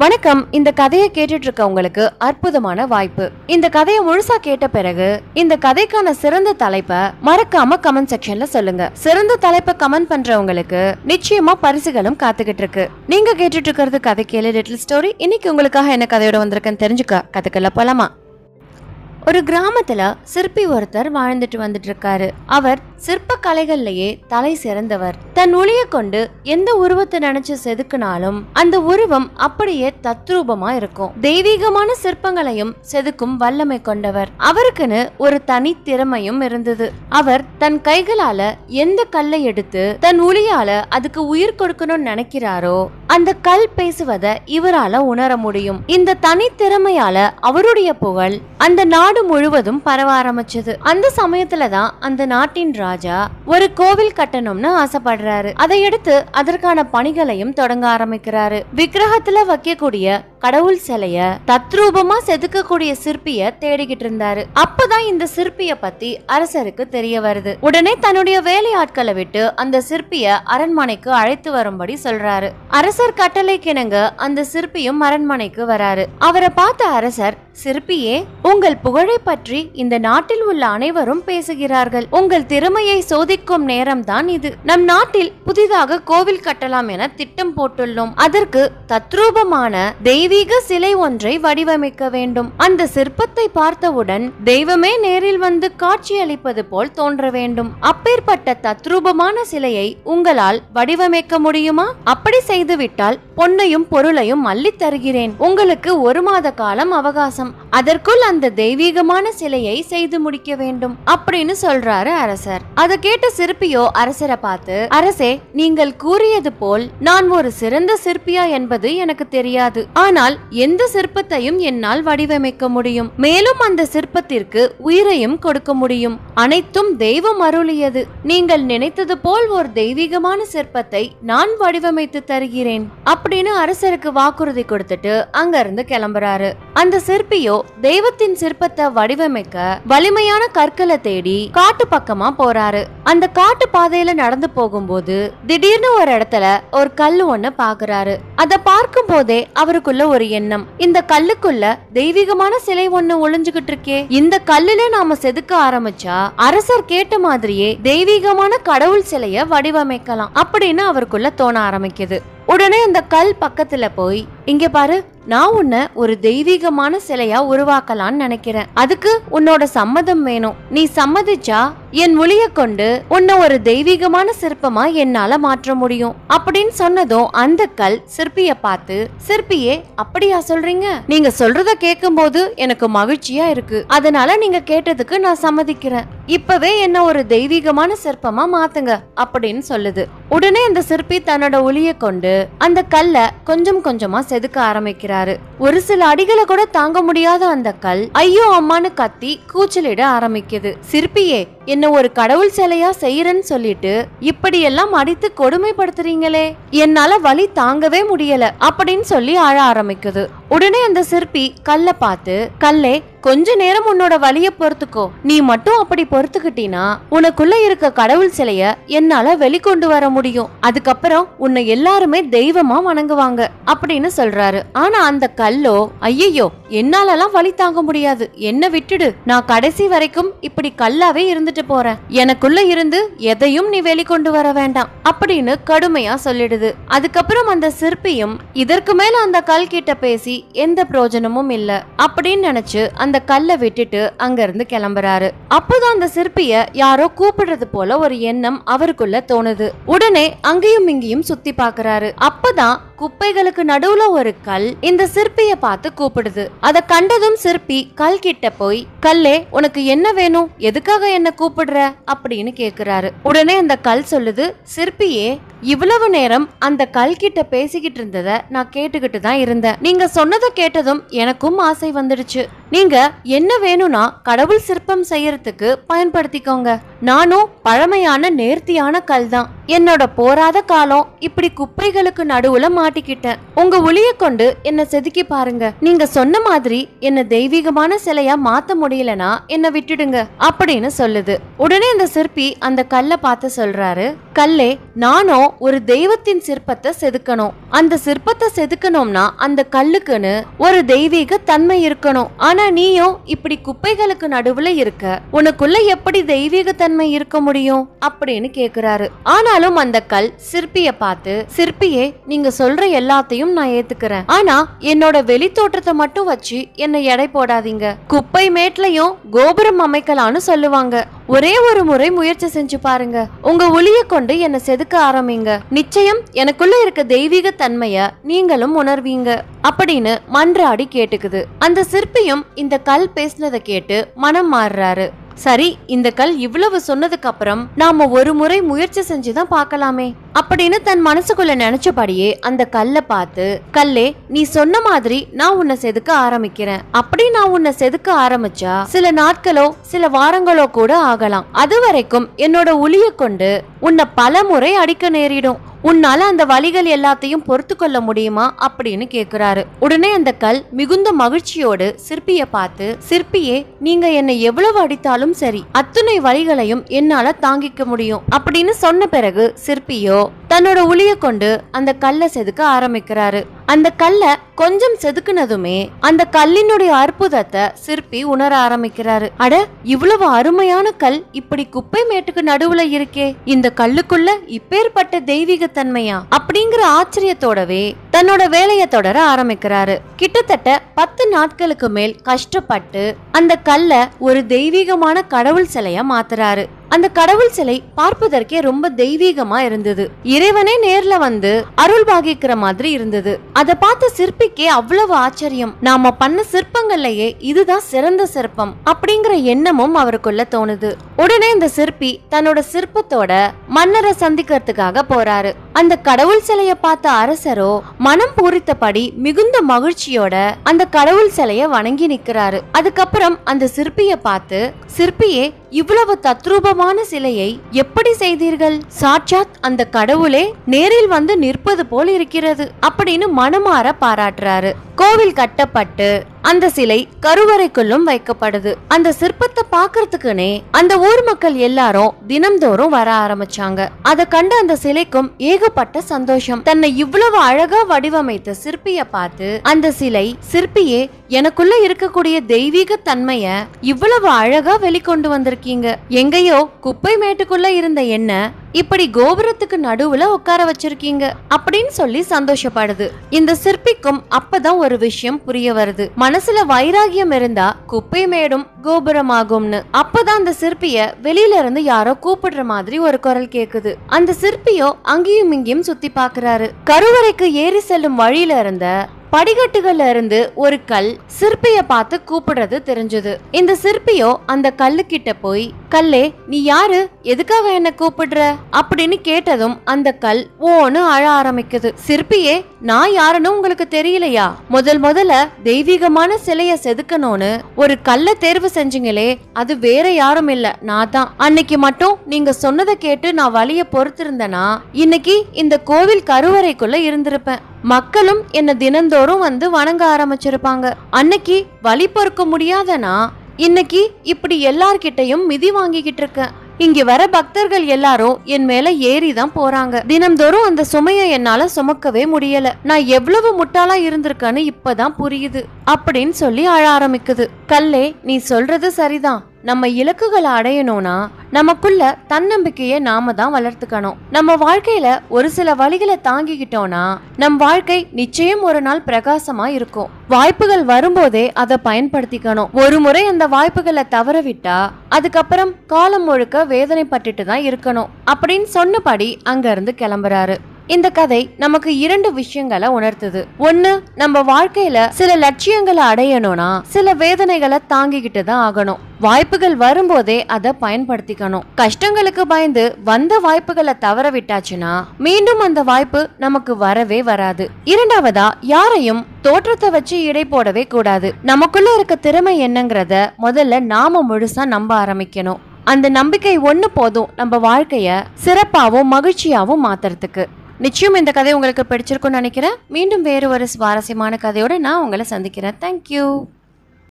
வணக்கம். இந்த கதையை கேட்டுட்டு இருக்க உங்களுக்கு அற்புதமான வாய்ப்பு. இந்த கதையை முழுசா கேட்ட பிறகு இந்த கதைக்கான சிறந்த தலைப்பை மறக்காம கமெண்ட் செக்ஷன்ல சொல்லுங்க. சிறந்த தலைப்பை கமெண்ட் பண்றவங்களுக்கு நிச்சயமா பரிசுகளும் காத்துக்கிட்டு இருக்கு. நீங்க கேட்டுட்டு இருக்கிறது கதை கேளு லிட்டில் ஸ்டோரி. இன்னைக்கு உங்களுக்காக என்ன கதையோட வந்திருக்கேன்னு தெரிஞ்சுக்க கதைக்குள்ள போலாமா? ஒரு கிராமத்துல சிற்பி ஒருத்தர் வாழ்ந்துட்டு வந்துட்டு இருக்காரு. அவர் சிற்ப கலைகள்லயே தலை சிறந்தவர். தன் ஒளிய கொண்டு எந்த உருவத்தை நினைச்சு செதுக்கினாலும் அந்த உருவம் அப்படியே தத்ரூபமா இருக்கும். தெய்வீகமான சிற்பங்களையும் செதுக்கும் வல்லமை கொண்டவர். அவருக்குன்னு ஒரு தனி திறமையும் இருந்தது. அவர் தன் கைகளால எந்த கல்லை எடுத்து தன் ஒளியால அதுக்கு உயிர் கொடுக்கணும்னு நினைக்கிறாரோ அந்த கல் பேசுவதை இவரால உணர முடியும். இந்த தனி திறமையால அவருடைய புகழ் அந்த நாடு முழுவதும் பரவ ஆரம்பிச்சது. அந்த சமயத்துலதான் அந்த நாட்டின் ராஜா ஒரு கோவில் கட்டணும்னு ஆசைப்படுறாரு. அதையடுத்து அதற்கான பணிகளையும் தொடங்க ஆரம்பிக்கிறாரு. விக்கிரகத்துல வைக்கக்கூடிய கடவுள் சிலைய தத்ரூபமா செதுக்கக்கூடிய சிற்பிய தேடிக்கிட்டு இருந்தாரு. அப்பதான் இந்த சிற்பிய பத்தி அரசருக்கு தெரிய வருது. உடனே தன்னுடைய வேலையாட்களை விட்டு அந்த சிற்பிய அரண்மனைக்கு அழைத்து வரும்படி சொல்றாரு. அரசர் கட்டளைக்கிணங்க அந்த சிற்பியும் அரண்மனைக்கு வராரு. அவரை பார்த்த அரசர், சிற்பியே, உங்கள் புகழை பற்றி இந்த நாட்டில் உள்ள அனைவரும் பேசுகிறார்கள். உங்கள் திறமையை சோதிக்கும் நேரம் தான் இது. நம் நாட்டில் புதிதாக கோவில் கட்டலாம் என திட்டம் போட்டுள்ளோம். அதற்கு தத்ரூபமான தெய்வீக சிலை ஒன்றை வடிவமைக்க வேண்டும். அந்த சிற்பத்தை பார்த்தவுடன் தெய்வமே நேரில் வந்து காட்சி அளிப்பது போல் தோன்ற வேண்டும். அப்பேற்பட்ட தத்ரூபமான சிலையை உங்களால் வடிவமைக்க முடியுமா? அப்படி செய்துவிட்டால் பொன்னையும் பொருளையும் அள்ளி தருகிறேன். உங்களுக்கு 1 மாத காலம் அவகாசம். அதற்குள் அந்த தெய்வீகமான சிலையை செய்து முடிக்க வேண்டும் அப்படின்னு சொல்றாரு அரசர். அதை கேட்ட சிற்பியோ அரசரை பார்த்து, அரசே, நீங்கள் கூறியது போல் நான் ஒரு சிறந்த சிற்பியா என்பது எனக்கு தெரியாது. ஆனால் எந்த சிற்பத்தையும் என்னால் வடிவமைக்க முடியும். மேலும் அந்த சிற்பத்திற்கு உயிரையும் கொடுக்க முடியும். அனைத்தும் தெய்வம் அருளியது. நீங்கள் நினைத்தது போல் ஒரு தெய்வீகமான சிற்பத்தை நான் வடிவமைத்து தருகிறேன் அப்படின்னு அரசருக்கு வாக்குறுதி கொடுத்துட்டு அங்க இருந்து கிளம்புறாரு. அந்த சிற்பியோ தெய்வத்தின் சிற்பத்தை வடிவமைக்க வலிமையான கற்களை தேடி காட்டு பக்கமா போறாரு. அந்த காட்டு பாதையில நடந்து போகும்போது திடீர்னு ஒரு இடத்துல ஒரு கல்லு ஒண்ணு பாக்குறாரு. அத பார்க்கும் போதே அவருக்குள்ள ஒரு எண்ணம், இந்த கல்லுக்குள்ள தெய்வீகமான சிலை ஒண்ணு ஒளிஞ்சுகிட்டு இருக்கே, இந்த கல்லுல நாம செதுக்க ஆரம்பிச்சா அரசர் கேட்ட மாதிரியே தெய்வீகமான கடவுள் சிலைய வடிவமைக்கலாம் அப்படின்னு அவருக்குள்ள தோண ஆரம்பிக்குது. உடனே அந்த கல் பக்கத்துல போய், இங்க பாரு, நான் உன்னை ஒரு தெய்வீகமான சிலையா உருவாக்கலான்னு நினைக்கிறேன். அதுக்கு உன்னோட சம்மதம் வேணும். நீ சம்மதிச்சா என் ஒளிய கொண்டு உன்னை ஒரு தெய்வீகமான சிற்பமா என்னால மாற்ற முடியும் அப்படின்னு சொன்னதும் அந்த கல் சிற்பிய பார்த்து, சிற்பியே, அப்படியா சொல்றீங்க? நீங்க சொல்றத கேட்கும் போது எனக்கு மகிழ்ச்சியா இருக்கு. அதனால நீங்க கேட்டதுக்கு நான் சம்மதிக்கிறேன். இப்பவே என்ன ஒரு தெய்வீகமான சிற்பமா மாத்துங்க அப்படின்னு சொல்லுது. உடனே அந்த சிற்பி தன்னோட ஒளிய கொண்டு அந்த கல்ல கொஞ்சம் கொஞ்சமா செதுக்க ஆரம்பிக்கிறாரு. ஒரு சில அடிகளை கூட தாங்க முடியாத அந்த கல் ஐயோ அம்மான்னு கத்தி கூச்சலிட ஆரம்பிக்குது. சிற்பியே, என்ன ஒரு கடவுள் சிலையா செய்யறன்னு சொல்லிட்டு இப்படி எல்லாம் அடித்து கொடுமைப்படுத்துறீங்களே, என்னால வலி தாங்கவே முடியல அப்படின்னு சொல்லி அழ ஆரம்பிக்குது. உடனே அந்த சிற்பி கல்ல பார்த்து, கல்லே, கொஞ்ச நேரம் உன்னோட வலிய பொறுத்துக்கோ. நீ மட்டும் அப்படி பொறுத்துக்கிட்டீனா உனக்குள்ள இருக்க கடவுள் சிலைய என்னால வெளிக்கொண்டு வர முடியும். அதுக்கப்புறம் உன்னை எல்லாருமே தெய்வமா வணங்குவாங்க அப்படின்னு சொல்றாரு. ஆனா அந்த கல்லோ, ஐயோ, என்னாலலாம் வலி தாங்க முடியாது, என்ன விட்டுடு, நான் கடைசி வரைக்கும் இப்படி கல்லாவே இருந்துட்டு போறேன். எனக்குள்ள இருந்து எதையும் நீ வெளிக்கொண்டு வர வேண்டாம் அப்படின்னு கடுமையா சொல்லிடுது. அதுக்கப்புறம் அந்த சிற்பியும் இதற்கு மேல அந்த கல் கிட்ட பேசி எந்த பிரயோஜனமும் இல்ல அப்படின்னு நினைச்சு அந்த கல்லை விட்டுட்டு அங்க இருந்து கிளம்புறாரு. அப்போதான் அந்த சிற்பிய யாரோ கூப்பிடுறது போல ஒரு எண்ணம் அவருக்குள்ள தோணுது. உடனே அங்கேயும் இங்கேயும் சுத்தி பாக்குறாரு. அப்பதான் குப்பைகளுக்கு நடுவுல ஒரு கல் இந்த சிற்பிய பார்த்து கூப்பிடுது. அத கண்டதும் சிற்பி கல் கிட்ட போய், கல்லே, உனக்கு என்ன வேணும், எதுக்காக என்ன கூப்பிடுற அப்படின்னு கேக்குறாரு. உடனே அந்த கல் சொல்லுது, சிற்பியே, இவ்வளவு நேரம் அந்த கல் கிட்ட பேசிக்கிட்டு இருந்தத நான் கேட்டுக்கிட்டு தான் இருந்தேன். நீங்க சொன்னதை கேட்டதும் எனக்கும் ஆசை வந்துடுச்சு. நீங்க என்ன வேணும்னா கடவுள் சிற்பம் செய்யறதுக்கு பயன்படுத்திக்கோங்க. நானும் பழமையான நேர்த்தியான கல் தான். என்னோட போராத காலம் இப்படி குப்பைகளுக்கு நடுவுல மாட்டிக்கிட்டேன். உங்க ஒளிய கொண்டு என்ன செதுக்கி பாருங்க. நீங்க சொன்ன மாதிரி என்ன தெய்வீகமான சிலையா மாத்த முடியலனா என்ன விட்டுடுங்க அப்படின்னு சொல்லுது. உடனே அந்த சிற்பி அந்த கல்லை பார்த்து சொல்றாரு, கல்லே, நானும் ஒரு தெய்வத்தின் சிற்பத்தை செதுக்கணும். அந்த சிற்பத்தை செதுக்கணும்னா அந்த கல்லுக்குன்னு ஒரு தெய்வீக தன்மை இருக்கணும். ஆனா நீயும் இப்படி குப்பைகளுக்கு நடுவுல இருக்க, உனக்குள்ள எப்படி தெய்வீக தன்மை இருக்க முடியும் அப்படின்னு கேக்குறாரு. ஆனாலும் அந்த கல் சிற்பிய பார்த்து, சிற்பியே, நீங்க சொல்ற எல்லாத்தையும் நான் ஏத்துக்கிறேன். ஆனா என்னோட வெளி தோற்றத்தை மட்டும் வச்சு என்னை எடை போடாதீங்க. குப்பை மேட்லயும் கோபுரம் அமைக்கலாம்னு சொல்லுவாங்க. ஒரே ஒரு முறை முயற்சி செஞ்சு பாருங்க. உங்க ஒளிய கொண்டு என்ன செதுக்க ஆரம்பிங்க. நிச்சயம் எனக்குள்ள இருக்க தெய்வீக தன்மைய நீங்களும் உணர்வீங்க அப்படின்னு மன்றாடி கேட்டுக்குது. அந்த சிற்பியும் இந்த கல் பேசினதை கேட்டு மனம் மாறுறாரு. சரி, இந்த கல் இவ்வளவு சொன்னதுக்கு அப்புறம் நாம ஒரு முறை முயற்சி செஞ்சுதான் பார்க்கலாமே அப்படின்னு தன் மனசுக்குள்ள நினைச்சபடியே அந்த கல்லை பார்த்து, கல்லே, நீ சொன்ன மாதிரி நான் உன்னை செதுக்க ஆரம்பிக்கிறேன். அப்படி நான் உன்னை செதுக்க ஆரம்பிச்சா சில நாட்களோ சில வாரங்களோ கூட ஆகலாம். அது வரைக்கும் என்னோட ஒளிய கொண்டு உன்னை பல முறை அடிக்க நேரிடும். உன்னால அந்த வலிகள் எல்லாத்தையும் பொறுத்து கொள்ள முடியுமா அப்படின்னு கேக்குறாரு. உடனே அந்த கல் மிகுந்த மகிழ்ச்சியோடு சிற்பிய பார்த்து, சிற்பியே, நீங்க என்னை எவ்வளவு அடித்தாலும் சரி, அத்துணை வலிகளையும் என்னால தாங்கிக்க முடியும் அப்படின்னு சொன்ன பிறகு சிற்பியோ தன்னோட ஒளிய கொண்டு அந்த கல்லை செதுக்க ஆரம்பிக்கிறாரு. அந்த கல்லை கொஞ்சம் செதுக்குனதுமே அந்த கல்லினுடைய அற்புதத்தை சிற்பி உணர ஆரம்பிக்கிறாரு. அட, இவ்வளவு அருமையான கல் இப்படி குப்பை மேட்டுக்கு நடுவுல இருக்கே, இந்த கல்லுக்குள்ள இப்பேற்பட்ட தெய்வீக தன்மையா அப்படிங்கிற ஆச்சரியத்தோடவே தன்னோட வேலையை தொடர ஆரம்பிக்கிறாரு. கிட்டத்தட்ட 10 நாட்களுக்கு மேல் கஷ்டப்பட்டு அந்த கல்லை ஒரு தெய்வீகமான கடவுள் சிலையா மாத்துறாரு. அந்த கடவுள் சிலை பார்ப்பதற்கே ரொம்ப தெய்வீகமா இருந்தது. இறைவனே நேர்ல வந்து அருள் பாகிக்கிற மாதிரி இருந்தது. அதை பார்த்த சிற்பிக்கே அவ்வளவு ஆச்சரியம். நாம பண்ண சிற்பங்கள்லயே இதுதான் சிறந்த சிற்பம் அப்படிங்கிற எண்ணமும் அவருக்குள்ள தோணுது. உடனே இந்த சிற்பி தன்னோட சிற்பத்தோட மன்னரை சந்திக்கிறதுக்காக போறாரு. அந்த கடவுள் சிலைய பார்த்த அரசரோ மனம் பூரித்தபடி மிகுந்த மகிழ்ச்சியோட அந்த கடவுள் சிலைய வணங்கி நிக்கிறாரு. அதுக்கப்புறம் அந்த சிற்பிய பார்த்து, சிற்பியே, இவ்வளவு தத்ரூபமான சிலையை எப்படி செய்தீர்கள்? சாட்சாத் அந்த கடவுளே நேரில் வந்து நிற்பது போல் இருக்கிறது அப்படின்னு மனமாற பாராட்டுறாரு. கோவில் கட்டப்பட்டு அந்த சிலை கருவறைக்குள்ளும் வைக்கப்படுது. அந்த சிற்பத்தை பாக்குறதுக்குனே அந்த ஊர் மக்கள் எல்லாரும் தினம்தோறும் வர ஆரம்பிச்சாங்க. அதை கண்டு அந்த சிலைக்கும் ஏகப்பட்ட சந்தோஷம். தன்னை இவ்வளவு அழகா வடிவமைத்த சிற்பிய பார்த்து அந்த சிலை, சிற்பியே, எனக்குள்ள இருக்கக்கூடிய தெய்வீக தன்மைய இவ்வளவு அழகா வெளிக்கொண்டு வந்திருக்கீங்க. எங்கேயோ குப்பை மேட்டுக்குள்ள இருந்த என்ன இப்படி கோபுரத்துக்கு நடுவுல உட்கார வச்சிருக்கீங்க அப்படின்னு சொல்லி சந்தோஷப்படுது. இந்த சிற்பிக்கும் அப்பதான் ஒரு விஷயம் புரிய வருது. மனசுல வைராகியம் இருந்தா குப்பை மேடும் கோபுரமாகும்னு. அப்பதான் அந்த சிற்பிய வெளியில இருந்து யாரோ கூப்பிடுற மாதிரி ஒரு குரல் கேக்குது. அந்த சிற்பியோ அங்கேயும் இங்கேயும் சுத்தி பாக்குறாரு. கருவறைக்கு ஏறி செல்லும் வழியில இருந்த படிக்கட்டுகள்ல இருந்து ஒரு கல் சிற்பிய பார்த்து கூப்பிடுறது தெரிஞ்சது. இந்த சிற்பியோ அந்த கல்லு கிட்ட போய், கல்லே, நீ யாரு, எதுக்காக என்ன கூப்பிடுற அப்படின்னு கேட்டதும் அந்த கல் ஓன்னு அழ ஆரம்பிக்குது. சிற்பியே, நான் யாருன்னு உங்களுக்கு தெரியலையா? முதல்ல தெய்வீகமான சிலைய செதுக்கணும்னு ஒரு கல்லை தேர்வு செஞ்சீங்களே, அது வேற யாரும் இல்ல, நான் தான். அன்னைக்கு மட்டும் நீங்க சொன்னதை கேட்டு நான் வலிய பொறுத்திருந்தேனா இன்னைக்கு இந்த கோவில் கருவறைக்குள்ள இருந்திருப்பேன். மக்களும் என்ன தினந்தோறும் வந்து வணங்க ஆரம்பிச்சிருப்பாங்க. அன்னைக்கு வலி பொறுக்க முடியாதனா இன்னைக்கு இப்படி எல்லார்கிட்டையும் மிதி வாங்கிக்கிட்டு இருக்கேன். இங்க வர பக்தர்கள் எல்லாரும் என் மேல ஏறிதான் போறாங்க. தினம்தோறும் அந்த சுமையை என்னால சுமக்கவே முடியல. நான் எவ்வளவு முட்டாளா இருந்திருக்கேன்னு இப்பதான் புரியுது அப்படின்னு சொல்லி அழ ஆரம்பிக்குது. கல்லே, நீ சொல்றது சரிதான். நம்ம இலக்குகளை அடையணும்னா நமக்குள்ள தன்னம்பிக்கையை நாம தான் வளர்த்துக்கணும். நம்ம வாழ்க்கையில ஒரு சில வழிகளை தாங்கிக்கிட்டோம்னா நம் வாழ்க்கை நிச்சயம் ஒரு நாள் பிரகாசமா இருக்கும். வாய்ப்புகள் வரும்போதே அதை பயன்படுத்திக்கணும். ஒரு முறை அந்த வாய்ப்புகளை தவற விட்டா அதுக்கப்புறம் காலம் முழுக்க வேதனைப்பட்டுட்டு தான் இருக்கணும் அப்படின்னு சொன்னபடி அங்க இருந்து கிளம்புறாரு. இந்த கதை நமக்கு 2 விஷயங்களை உணர்த்துது. ஒண்ணு, நம்ம வாழ்க்கையில சில லட்சியங்களை அடையணும்னா சில வேதனைகளை தாங்கிக்கிட்டு தான் ஆகணும். வாய்ப்புகள் வரும்போதே அதை பயன்படுத்திக்கணும். கஷ்டங்களுக்கு பயந்து வந்த வாய்ப்புகளை தவற விட்டாச்சுன்னா மீண்டும் அந்த வாய்ப்பு நமக்கு வரவே வராது. இரண்டாவதா, யாரையும் தோற்றத்தை வச்சு இடை போடவே கூடாது. நமக்குள்ள இருக்க திறமை என்னங்கறத முதல்ல நாம முழுசா நம்ப ஆரம்பிக்கணும். அந்த நம்பிக்கை ஒண்ணு போதும் நம்ம வாழ்க்கைய சிறப்பாவும் மகிழ்ச்சியாவும் மாத்துறதுக்கு. நிச்சயம் இந்த கதை உங்களுக்கு பிடிச்சிருக்கும்னு நினைக்கிறேன். மீண்டும் வேறு ஒரு சுவாரஸ்யமான கதையோட நான் உங்களை சந்திக்கிறேன். தேங்க்யூ.